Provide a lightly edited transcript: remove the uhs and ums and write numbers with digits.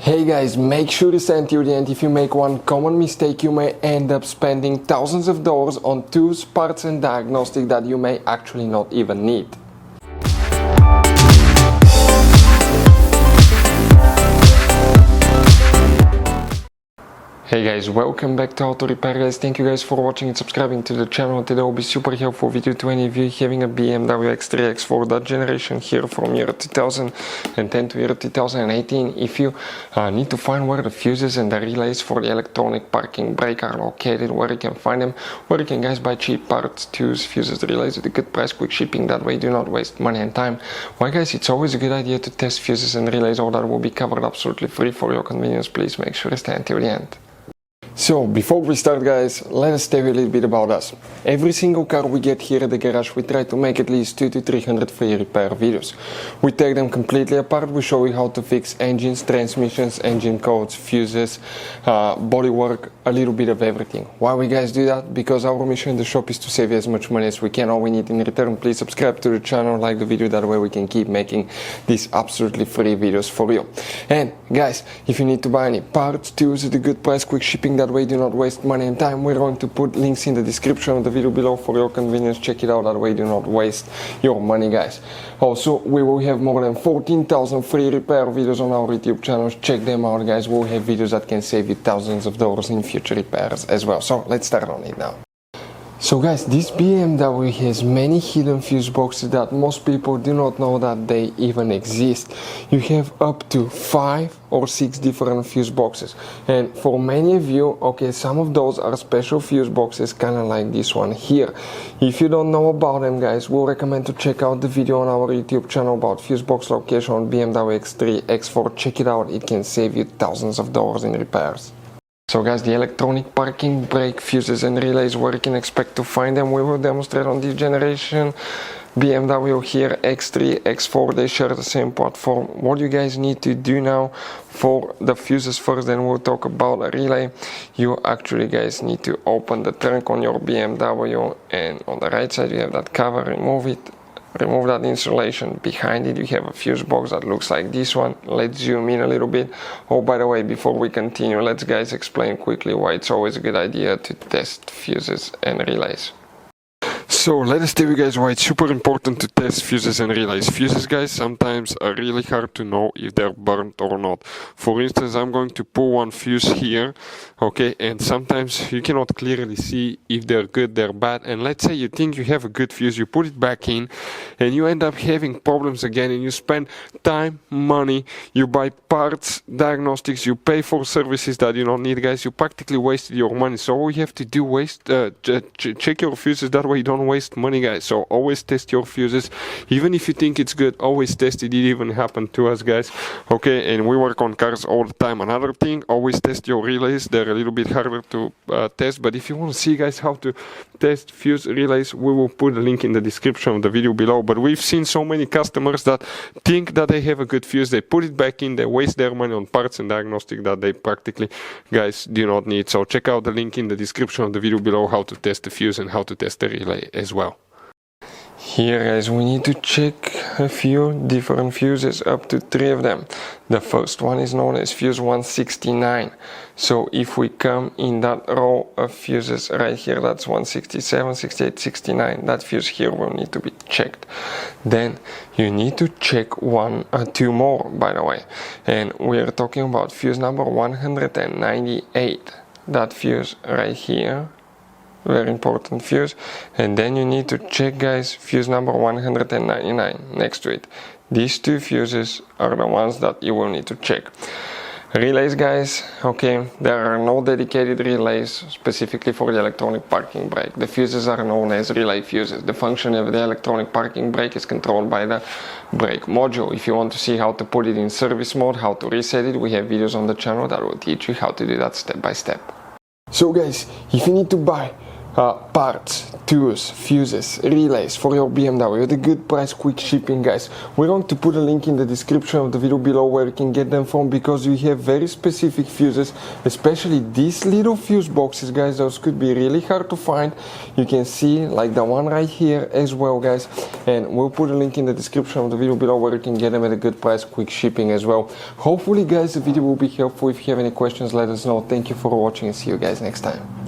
Hey guys, make sure to stay until the end. If you make one common mistake, you may end up spending thousands of dollars on tools, parts and diagnostics that you may actually not even need. Hey guys, welcome back to Auto Repair guys. Thank you guys for watching and subscribing to the channel. Today will be super helpful video to any of you having a BMW X3, X4, that generation here from year 2010 to year 2018. If you need to find where the fuses and the relays for the electronic parking brake are located, where you can find them, where you can guys buy cheap parts, tools, fuses, relays at a good price, quick shipping, that way do not waste money and time. Why guys, it's always a good idea to test fuses and relays. All that will be covered absolutely free for your convenience. Please make sure to stay until the end. So, before we start guys, let us tell you a little bit about us. Every single car we get here at the garage, we try to make at least 200 to 300 free repair videos. We take them completely apart, we show you how to fix engines, transmissions, engine codes, fuses, bodywork, a little bit of everything. Why we guys do that? Because our mission in the shop is to save you as much money as we can. All we need in return, please subscribe to the channel, like the video, that way we can keep making these absolutely free videos for you. And guys, if you need to buy any parts, tools at a good price, quick shipping, that way do not waste money and time, we're going to put links in the description of the video below for your convenience. Check it out, that way do not waste your money guys. Also, we will have more than 14,000 free repair videos on our YouTube channels. Check them out guys. We'll have videos that can save you thousands of dollars in future repairs as well. So let's start on it now. So guys, this BMW has many hidden fuse boxes that most people do not know that they even exist. You have up to 5 or 6 different fuse boxes, and for many of you, okay, some of those are special fuse boxes, kind of like this one here. If you don't know about them guys, we'll recommend to check out the video on our YouTube channel about fuse box location on BMW X3, X4. Check it out, it can save you thousands of dollars in repairs. So guys, the electronic parking brake fuses and relays, where you can expect to find them, we will demonstrate on this generation BMW here, X3, X4, they share the same platform. What you guys need to do now for the fuses first, then we'll talk about a relay. You actually guys need to open the trunk on your BMW, and on the right side you have that cover, remove it. Remove that insulation. Behind it you have a fuse box that looks like this one. Let's zoom in a little bit. Oh, by the way, before we continue, let's guys explain quickly why it's always a good idea to test fuses and relays. So let us tell you guys why it's super important to test fuses and relays. Fuses guys sometimes are really hard to know if they're burnt or not. For instance, I'm going to pull one fuse here, okay, and sometimes you cannot clearly see if they're good, they're bad. And let's say you think you have a good fuse, you put it back in and you end up having problems again, and you spend time, money, you buy parts, diagnostics, you pay for services that you don't need guys. You practically wasted your money. So all you have to do, check your fuses, that way you don't waste money guys. So always test your fuses, even if you think it's good, always test it. It even happened to us guys, okay, and we work on cars all the time. Another thing, always test your relays. They're a little bit harder to test, but if you want to see guys how to test fuse relays, we will put a link in the description of the video below. But we've seen so many customers that think that they have a good fuse, they put it back in, they waste their money on parts and diagnostic that they practically guys do not need. So check out the link in the description of the video below how to test the fuse and how to test the relay as well. Here guys, we need to check a few different fuses, up to 3 of them. The first one is known as fuse 169. So if we come in that row of fuses right here, that's 167, 68, 69, that fuse here will need to be checked. Then you need to check 2 more, by the way, and we are talking about fuse number 198, that fuse right here. Very important fuse. And then you need to check guys fuse number 199 next to it. These 2 fuses are the ones that you will need to check. Relays guys, okay, there are no dedicated relays specifically for the electronic parking brake. The fuses are known as relay fuses. The function of the electronic parking brake is controlled by the brake module. If you want to see how to put it in service mode, how to reset it, we have videos on the channel that will teach you how to do that step by step. So guys, if you need to buy parts, tools, fuses, relays for your BMW at a good price, quick shipping, guys. We're going to put a link in the description of the video below where you can get them from, because we have very specific fuses, especially these little fuse boxes, guys. Those could be really hard to find. You can see like the one right here as well, guys, and we'll put a link in the description of the video below where you can get them at a good price, quick shipping as well. Hopefully, guys, the video will be helpful. If you have any questions, let us know. Thank you for watching and see you guys next time.